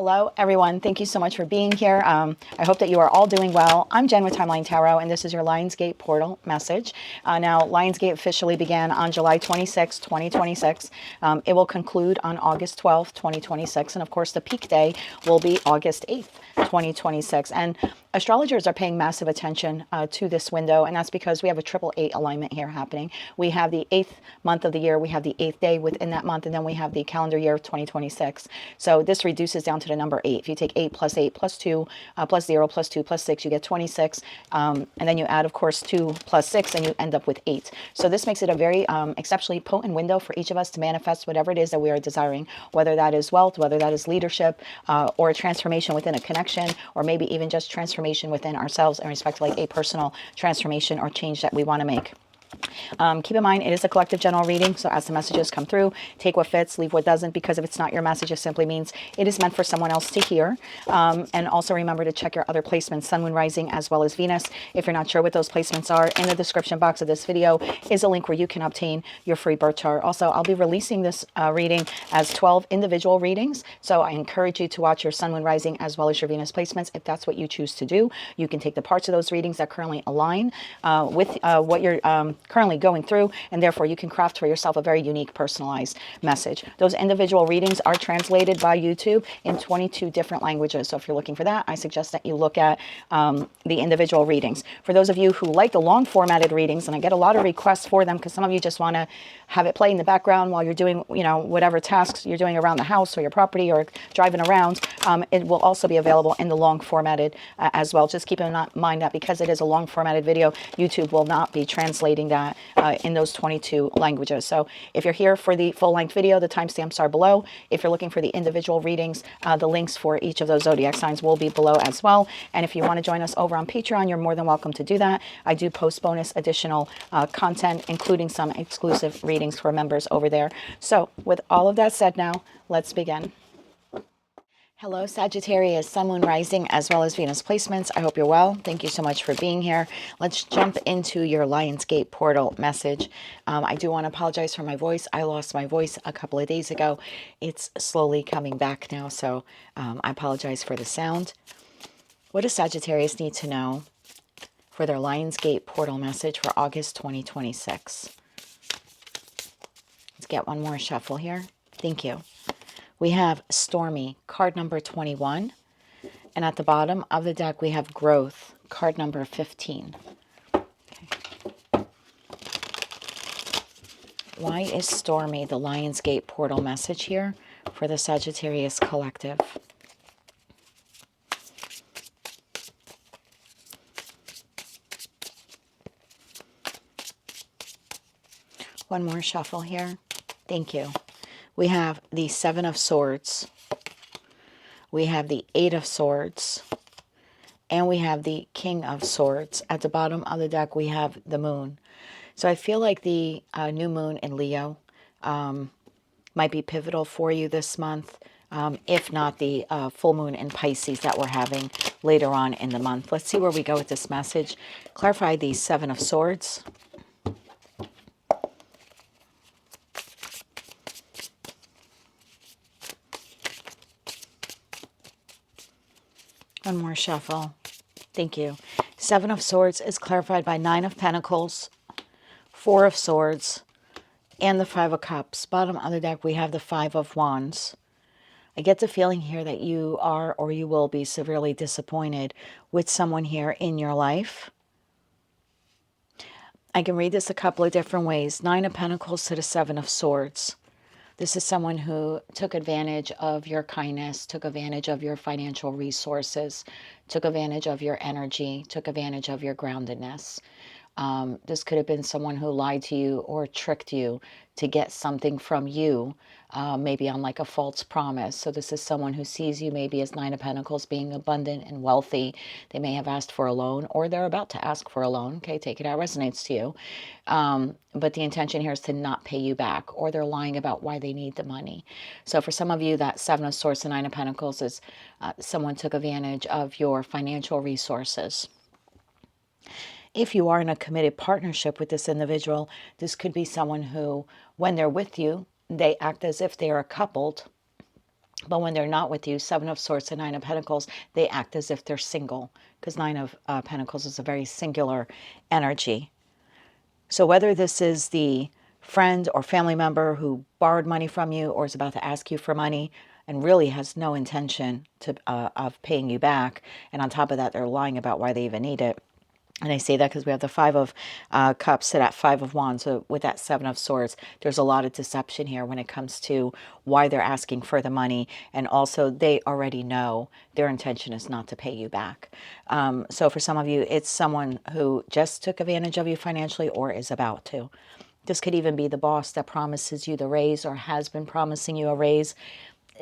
Hello, everyone. Thank you so much for being here. I hope that you are all doing well. I'm Jen with Timeline Tarot, and this is your Lionsgate portal message. Now, Lionsgate officially began on July 26, 2026. It will conclude on August 12th, 2026. And of course, the peak day will be August 8th, 2026. And astrologers are paying massive attention to this window, and that's because we have a 888 alignment here happening. We have the 8th month of the year, we have the 8th day within that month, and then we have the calendar year of 2026. So this reduces down to the number 8. If you take 8 plus 2 plus 0 plus 2 plus 6, you get 26. And then you add, of course, 2 plus 6, and you end up with 8. So this makes it a very exceptionally potent window for each of us to manifest whatever it is that we are desiring, whether that is wealth, whether that is leadership, or a transformation within a connection, or maybe even just transformation within ourselves in respect to like a personal transformation or change that we want to make. Keep in mind, it is a collective general reading, so as the messages come through, take what fits, leave what doesn't, because if it's not your message, it simply means it is meant for someone else to hear. And also remember to check your other placements, Sun, Moon, Rising, as well as Venus. If you're not sure what those placements are, in the description box of this video is a link where you can obtain your free birth chart. Also, I'll be releasing this reading as 12 individual readings, so I encourage you to watch your Sun, Moon, Rising, as well as your Venus placements. If that's what you choose to do, you can take the parts of those readings that currently align with what you're currently going through, and therefore you can craft for yourself a very unique, personalized message. Those individual readings are translated by YouTube in 22 different languages. So if you're looking for that, I suggest that you look at the individual readings. For those of you who like the long formatted readings, and I get a lot of requests for them because some of you just want to have it play in the background while you're doing, whatever tasks you're doing around the house or your property or driving around, it will also be available in the long formatted as well. Just keep in mind that because it is a long formatted video, YouTube will not be translating that in those 22 languages. So if you're here for the full-length video, the timestamps are below. If you're looking for the individual readings, the links for each of those zodiac signs will be below as well. And if you want to join us over on Patreon, you're more than welcome to do that. I do post bonus additional content, including some exclusive readings for members over there. So with all of that said now, let's begin. Hello, Sagittarius, Sun, Moon, Rising, as well as Venus placements. I hope you're well. Thank you so much for being here. Let's jump into your Lionsgate portal message. I do want to apologize for my voice. I lost my voice a couple of days ago. It's slowly coming back now, so I apologize for the sound. What does Sagittarius need to know for their Lionsgate portal message for August 2026? Let's get one more shuffle here. Thank you. We have Stormy, card number 21. And at the bottom of the deck, we have Growth, card number 15. Okay. Why is Stormy the Lionsgate portal message here for the Sagittarius collective? One more shuffle here. Thank you. We have the Seven of Swords, we have the Eight of Swords, and we have the King of Swords. At the bottom of the deck, we have the Moon. So I feel like the new moon in Leo might be pivotal for you this month, if not the full moon in Pisces that we're having later on in the month. Let's see where we go with this message. Clarify the Seven of Swords. One more shuffle. Thank you. Seven of Swords is clarified by Nine of Pentacles, Four of Swords, and the Five of Cups. Bottom of the deck, we have the Five of Wands. I get the feeling here that you are or you will be severely disappointed with someone here in your life. I can read this a couple of different ways. Nine of Pentacles to the Seven of Swords. This is someone who took advantage of your kindness, took advantage of your financial resources, took advantage of your energy, took advantage of your groundedness. This could have been someone who lied to you or tricked you to get something from you, maybe on like a false promise. So this is someone who sees you maybe as Nine of Pentacles being abundant and wealthy. They may have asked for a loan, or they're about to ask for a loan. Okay, take it how it resonates to you. But the intention here is to not pay you back, or they're lying about why they need the money. So for some of you, that Seven of Swords and Nine of Pentacles is someone took advantage of your financial resources. If you are in a committed partnership with this individual, this could be someone who, when they're with you, they act as if they are coupled, But when they're not with you, Seven of Swords and Nine of Pentacles, they act as if they're single, because Nine of Pentacles is a very singular energy. So whether this is the friend or family member who borrowed money from you or is about to ask you for money and really has no intention of paying you back, and on top of that, they're lying about why they even need it. And I say that because we have the Five of Cups sit at Five of Wands. So with that Seven of Swords, there's a lot of deception here when it comes to why they're asking for the money. And also, they already know their intention is not to pay you back. So for some of you, it's someone who just took advantage of you financially or is about to. This could even be the boss that promises you the raise or has been promising you a raise.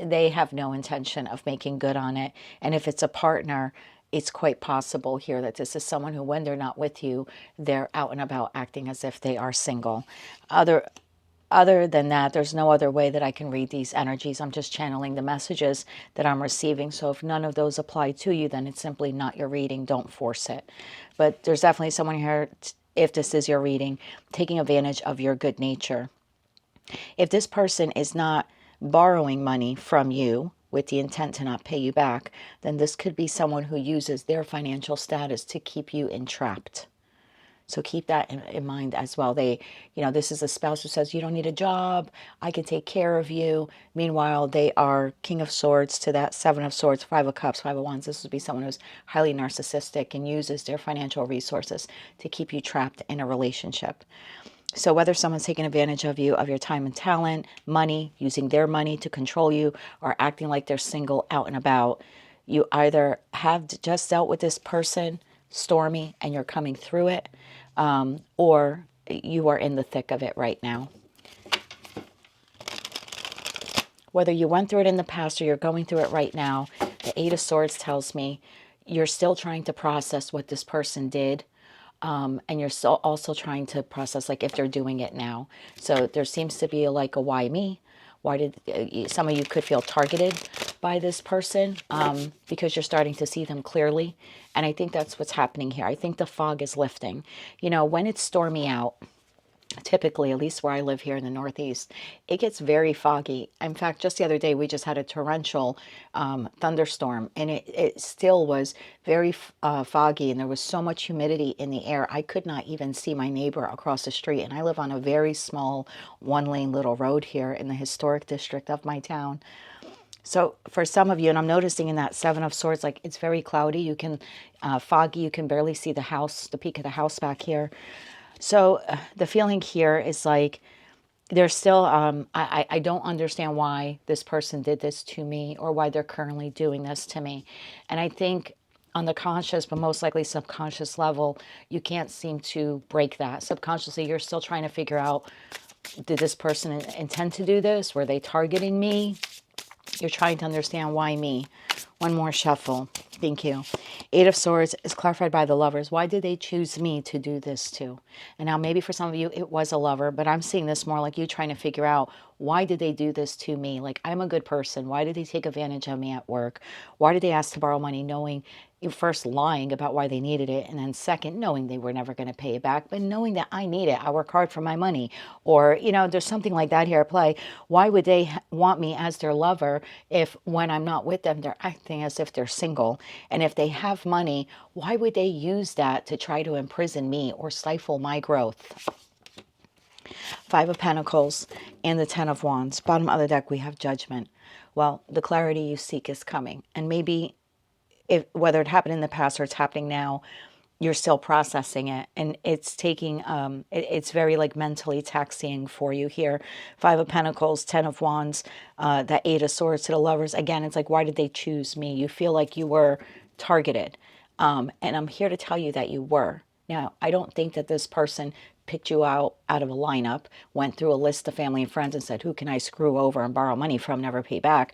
They have no intention of making good on it. And if it's a partner, it's quite possible here that this is someone who, when they're not with you, they're out and about acting as if they are single. Other than that, there's no other way that I can read these energies. I'm just channeling the messages that I'm receiving. So if none of those apply to you, then it's simply not your reading. Don't force it. But there's definitely someone here, if this is your reading, taking advantage of your good nature. If this person is not borrowing money from you with the intent to not pay you back, then this could be someone who uses their financial status to keep you entrapped. So keep that in mind as well. This is a spouse who says, you don't need a job, I can take care of you. Meanwhile, they are King of Swords to that Seven of Swords, Five of Cups, Five of Wands. This would be someone who's highly narcissistic and uses their financial resources to keep you trapped in a relationship. So whether someone's taking advantage of you, of your time and talent, money, using their money to control you, or acting like they're single out and about, you either have just dealt with this person, stormy, and you're coming through it, or you are in the thick of it right now. Whether you went through it in the past or you're going through it right now, the Eight of Swords tells me you're still trying to process what this person did. And you're still also trying to process like if they're doing it now. So there seems to be like a why me? Why did some of you could feel targeted by this person because you're starting to see them clearly. And I think that's what's happening here. I think the fog is lifting. When it's stormy out, typically, at least where I live here in the Northeast, it gets very foggy. In fact, just the other day, we just had a torrential thunderstorm, and it still was very foggy, and there was so much humidity in the air. I could not even see my neighbor across the street, and I live on a very small one-lane little road here in the historic district of my town. So for some of you, and I'm noticing in that Seven of Swords, like it's very cloudy. You can, foggy, you can barely see the house, the peak of the house back here. So the feeling here is like there's still, I don't understand why this person did this to me or why they're currently doing this to me. And I think on the conscious, but most likely subconscious level, you can't seem to break that. Subconsciously, you're still trying to figure out, did this person intend to do this? Were they targeting me? You're trying to understand why me. One more shuffle. Thank you. Eight of Swords is clarified by the Lovers. Why did they choose me to do this to? And now maybe for some of you it was a lover, but I'm seeing this more like you trying to figure out, why did they do this to me? Like, I'm a good person. Why did they take advantage of me at work? Why did they ask to borrow money knowing, first lying about why they needed it, and then second, knowing they were never going to pay it back, but knowing that I need it. I work hard for my money. Or, there's something like that here at play. Why would they want me as their lover if when I'm not with them, they're acting as if they're single? And if they have money, why would they use that to try to imprison me or stifle my growth? Five of Pentacles and the Ten of Wands. Bottom of the deck, we have Judgment. Well, the clarity you seek is coming. And maybe whether it happened in the past or it's happening now, you're still processing it, and it's taking it's very like mentally taxing for you here. Five of Pentacles, Ten of Wands, that Eight of Swords to the Lovers. Again, it's like, why did they choose me? You feel like you were targeted, and I'm here to tell you that you were. Now, I don't think that this person picked you out of a lineup, went through a list of family and friends and said, who can I screw over and borrow money from, never pay back.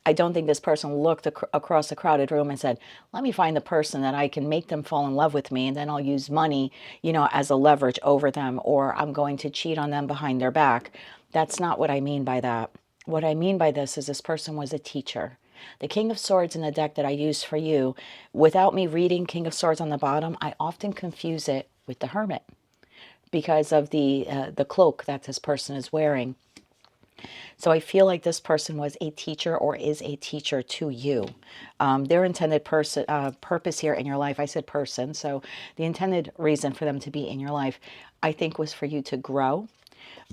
I don't think this person looked across a crowded room and said, let me find the person that I can make them fall in love with me, and then I'll use money, as a leverage over them, or I'm going to cheat on them behind their back. That's not what I mean by that. What I mean by this is this person was a teacher. The King of Swords in the deck that I use for you, without me reading King of Swords on the bottom, I often confuse it with the Hermit because of the cloak that this person is wearing. So I feel like this person was a teacher or is a teacher to you. Their intended purpose here in your life, I said person, so the intended reason for them to be in your life, I think, was for you to grow.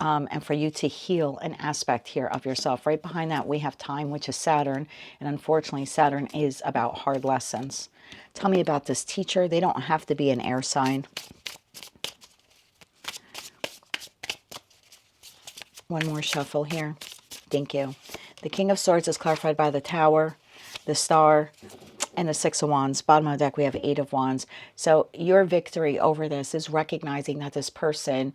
And for you to heal an aspect here of yourself. Right behind that, we have time, which is Saturn. And unfortunately, Saturn is about hard lessons. Tell me about this teacher. They don't have to be an air sign. One more shuffle here. Thank you. The King of Swords is clarified by the Tower, the Star, and the Six of Wands. Bottom of the deck, we have Eight of Wands. So your victory over this is recognizing that this person,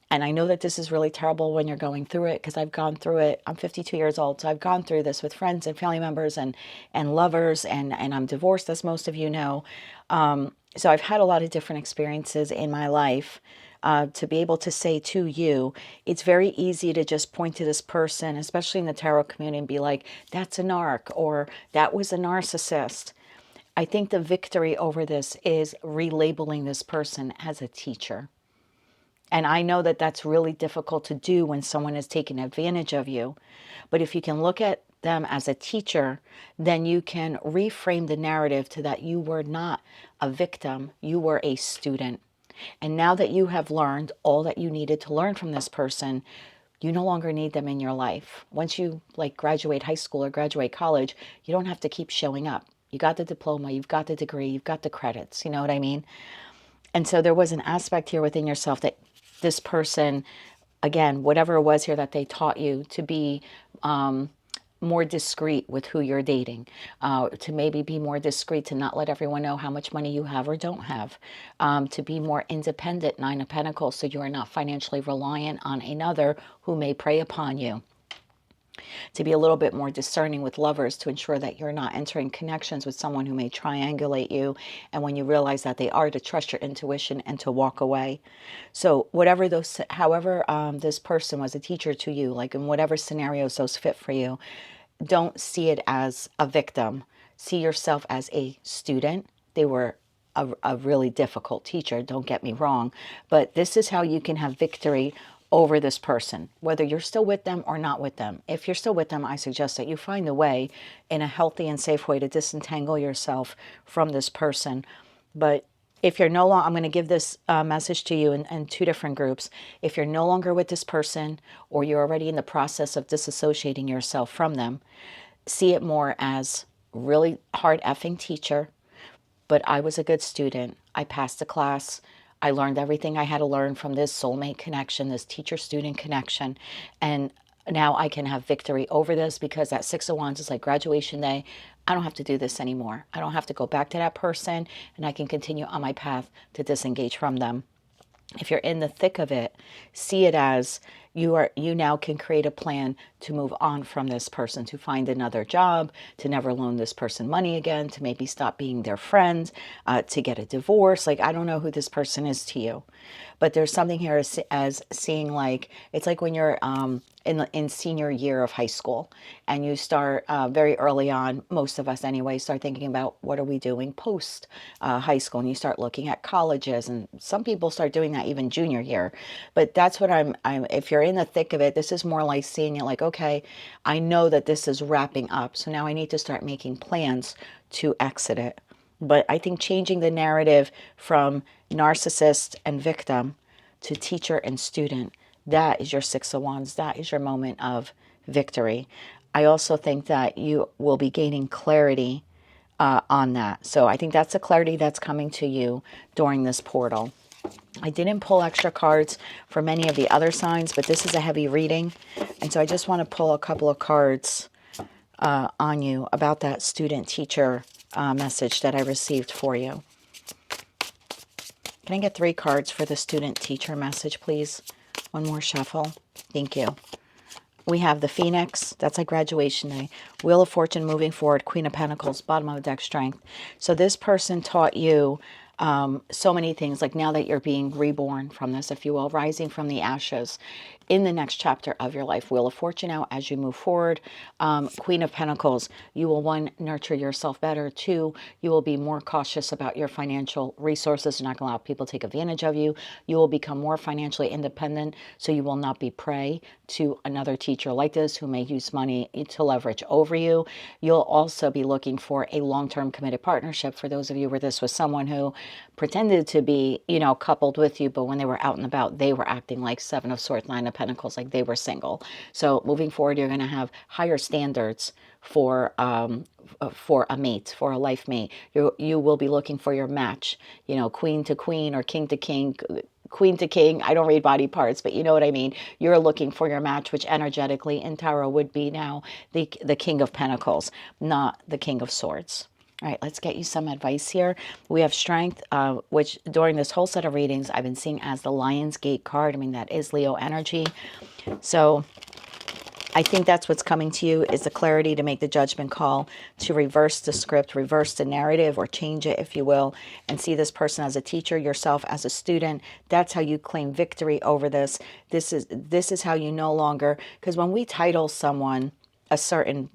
and I know that this is really terrible when you're going through it, because I've gone through it. I'm 52 years old, so I've gone through this with friends and family members and lovers, and I'm divorced, as most of you know. So I've had a lot of different experiences in my life. To be able to say to you, it's very easy to just point to this person, especially in the tarot community, and be like, that's a narc, or that was a narcissist. I think the victory over this is relabeling this person as a teacher. And I know that that's really difficult to do when someone is taking advantage of you. But if you can look at them as a teacher, then you can reframe the narrative to that you were not a victim, you were a student. And now that you have learned all that you needed to learn from this person, you no longer need them in your life. Once you graduate high school or graduate college, you don't have to keep showing up. You got the diploma, you've got the degree, you've got the credits, you know what I mean? And so there was an aspect here within yourself that this person, again, whatever it was here that they taught you to be more discreet with who you're dating, to maybe be more discreet, to not let everyone know how much money you have or don't have, to be more independent, Nine of Pentacles, so you are not financially reliant on another who may prey upon you. To be a little bit more discerning with lovers, to ensure that you're not entering connections with someone who may triangulate you, and when you realize that they are, to trust your intuition and to walk away. So whatever those, however this person was a teacher to you, like in whatever scenarios those fit for you, don't see it as a victim. See yourself as a student. They were a really difficult teacher, don't get me wrong, but this is how you can have victory over this person, whether you're still with them or not with them. If you're still with them, I suggest that you find a way, in a healthy and safe way, to disentangle yourself from this person. But if you're no longer, I'm going to give this message to you in two different groups. If you're no longer with this person, or you're already in the process of disassociating yourself from them, see it more as really hard effing teacher, but I was a good student. I passed the class. I learned everything I had to learn from this soulmate connection, this teacher-student connection. And now I can have victory over this, because that Six of Wands is like graduation day. I don't have to do this anymore. I don't have to go back to that person, and I can continue on my path to disengage from them. If you're in the thick of it, see it as you now can create a plan to move on from this person, to find another job, to never loan this person money again, to maybe stop being their friend, to get a divorce. Like, I don't know who this person is to you, but there's something here as seeing, like, it's like when you're in senior year of high school, and you start very early on, most of us anyway, start thinking about what are we doing post high school, and you start looking at colleges, and some people start doing that even junior year. But that's what I'm if you're in the thick of it, this is more like seeing it like, okay, I know that this is wrapping up, so now I need to start making plans to exit it. But I think changing the narrative from narcissist and victim to teacher and student, that is your Six of Wands. That is your moment of victory. I also think that you will be gaining clarity on that. So I think that's a clarity that's coming to you during this portal. I didn't pull extra cards for many of the other signs, but this is a heavy reading. And so I just want to pull a couple of cards on you about that student-teacher message that I received for you. Can I get 3 cards for the student-teacher message, please? One more shuffle. Thank you. We have the Phoenix. That's like graduation day. Wheel of Fortune, moving forward. Queen of Pentacles, bottom of the deck, Strength. So this person taught you So many things, like now that you're being reborn from this, if you will, rising from the ashes in the next chapter of your life. Wheel of Fortune out as you move forward. Queen of Pentacles, you will, one, nurture yourself better. Two, you will be more cautious about your financial resources. You're not going to allow people to take advantage of you. You will become more financially independent, so you will not be prey to another teacher like this who may use money to leverage over you. You'll also be looking for a long-term committed partnership. For those of you where this was someone who pretended to be, you know, coupled with you, but when they were out and about, they were acting like Seven of Swords, Nine of Pentacles, like they were single. So moving forward, you're going to have higher standards for a mate, for a life mate. You will be looking for your match, you know, queen to queen or king to king, queen to king. I don't read body parts, but you know what I mean. You're looking for your match, which energetically in tarot would be now the King of Pentacles, not the King of Swords. All right, let's get you some advice here. We have Strength, which during this whole set of readings, I've been seeing as the Lion's Gate card. I mean, that is Leo energy. So I think that's what's coming to you, is the clarity to make the judgment call, to reverse the script, reverse the narrative, or change it, if you will, and see this person as a teacher, yourself as a student. That's how you claim victory over this. This is how you no longer, because when we title someone a certain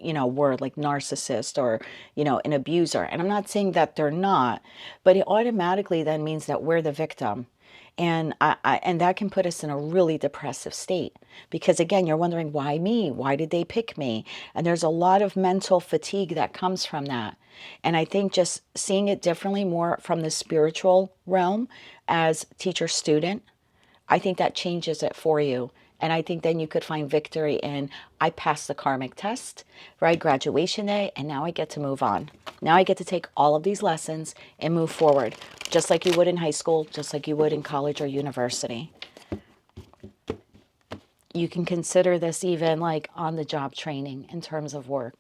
you know, word like narcissist or, you know, an abuser. And I'm not saying that they're not, but it automatically then means that we're the victim. And and that can put us in a really depressive state, because again, you're wondering, why me? Why did they pick me? And there's a lot of mental fatigue that comes from that. And I think just seeing it differently, more from the spiritual realm as teacher student, I think that changes it for you. And I think then you could find victory in, I passed the karmic test, right? Graduation day, and now I get to move on. Now I get to take all of these lessons and move forward, just like you would in high school, just like you would in college or university. You can consider this even like on the job training in terms of work.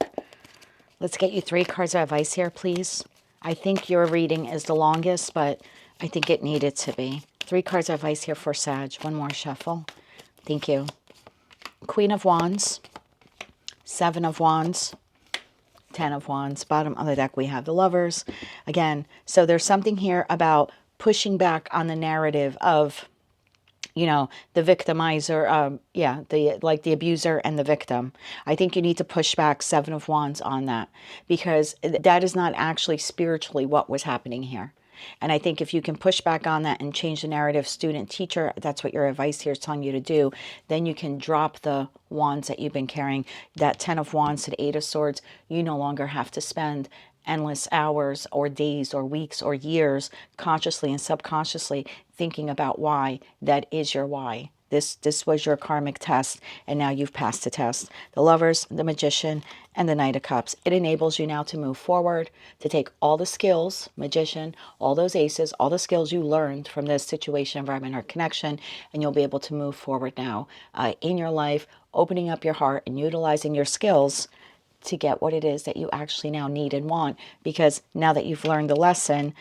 Let's get you 3 cards of advice here, please. I think your reading is the longest, but I think it needed to be. 3 cards of advice here for Sag. One more shuffle. Thank you. Queen of Wands, 7 of Wands, 10 of Wands. Bottom of the deck, we have the Lovers. Again, so there's something here about pushing back on the narrative of, you know, the victimizer, the abuser and the victim. I think you need to push back, 7 of Wands, on that, because that is not actually spiritually what was happening here. And I think if you can push back on that and change the narrative, student, teacher, that's what your advice here is telling you to do, then you can drop the wands that you've been carrying. That 10 of Wands to the 8 of Swords, you no longer have to spend endless hours or days or weeks or years consciously and subconsciously thinking about why. That is your why. This was your karmic test, and now you've passed the test. The Lovers, the Magician, and the Knight of Cups. It enables you now to move forward, to take all the skills, Magician, all those aces, all the skills you learned from this situation, environment, or connection, and you'll be able to move forward now in your life, opening up your heart and utilizing your skills to get what it is that you actually now need and want. Because now that you've learned the lesson,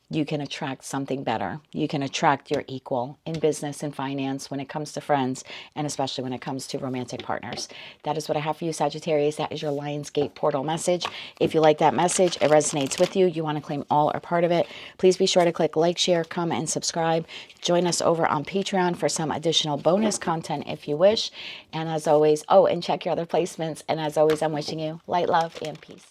you can attract something better. You can attract your equal in business and finance, when it comes to friends, and especially when it comes to romantic partners. That is what I have for you, Sagittarius. That is your Lionsgate portal message. If you like that message, it resonates with you, you want to claim all or part of it, please be sure to click like, share, comment, and subscribe. Join us over on Patreon for some additional bonus content if you wish. And as always, and check your other placements. And as always, I'm wishing you light, love, and peace.